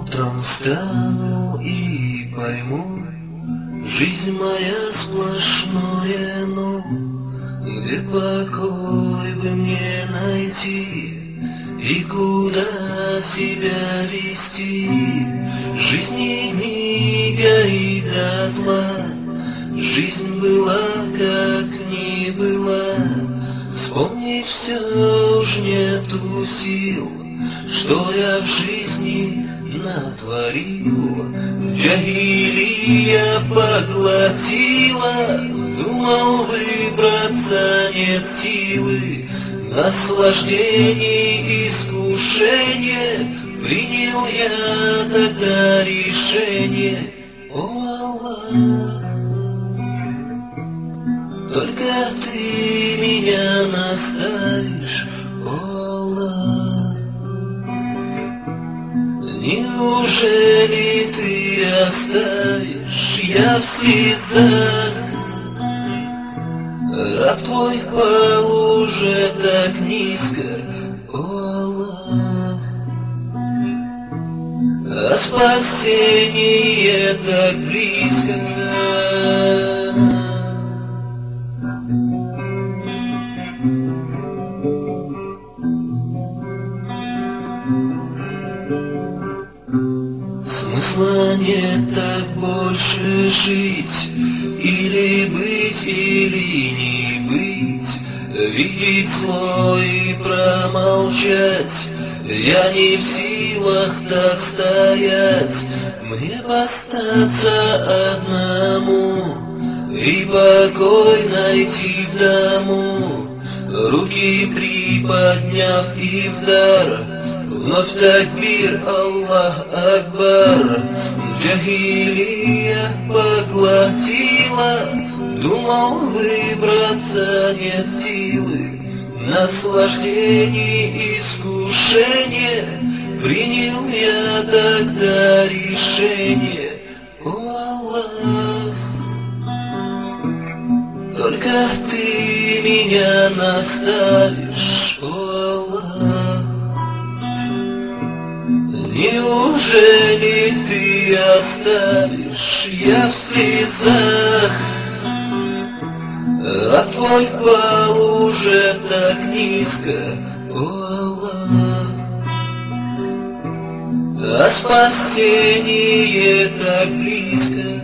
Утром встану и пойму, жизнь моя сплошное «но». Где покой бы мне найти и куда себя вести? Жизни книга и дотла, жизнь была как не была. Вспомнить все уж нету сил, что я в жизни натворил. Джахилия поглотила, думал выбраться, нет силы. Наслаждений, искушение, принял я тогда решение. О, Аллах, только ты меня наставишь, о, Аллах. Неужели ты оставишь, я в слезах? Раб твой пал уже так низко, о Аллах. А спасение так близко. Смысла нет так больше жить, или быть, или не быть. Видеть зло и промолчать, я не в силах так стоять. Мне б остаться одному и покой найти в дому, руки приподняв и в дар вновь такбир, Аллах Акбар. Джахилия поглотила, думал выбраться, нет силы. Наслаждений, искушение, принял я тогда решение. О, Аллах, только ты меня наставишь, о, Аллах. Неужели ты оставишь, я в слезах? Раб твой пал уже так низко, о Аллах. А спасение так близко.